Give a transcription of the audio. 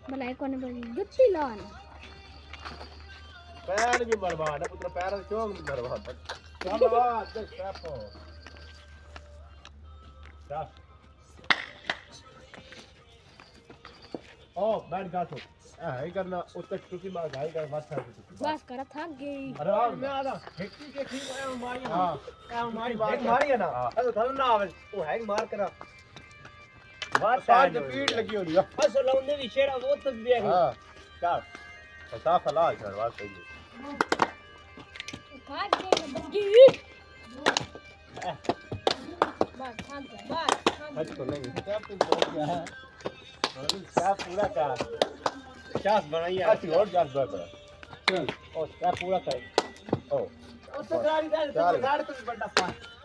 भलाई कोने बनी जुत्ती लान पैर भी बर्बाद है पुत्र पैर क्यों बर्बाद चल आ देख स्टेप हो चल ओ बैठ गा तो है करना उत्ते टुकी मार गाई कर बस करा थक गई अरे मैं आदा हिट्टी के ठीक है मारी हां ए मारी है ना अरे थल ना आवे ओ हैंग मार करा बात साथ स्पीड लगी हो रही है बस लौंडे भी शेरा वो तो देख हां चल पता फला चल बात सही थक गई बग्गी बस थक तो नहीं स्टेप तो क्या है स्टेप पूरा कर 50 बनाइए अच्छी और 10 कर चल और स्टेप पूरा कर ओ तो गाड़ी तो बड़ा पास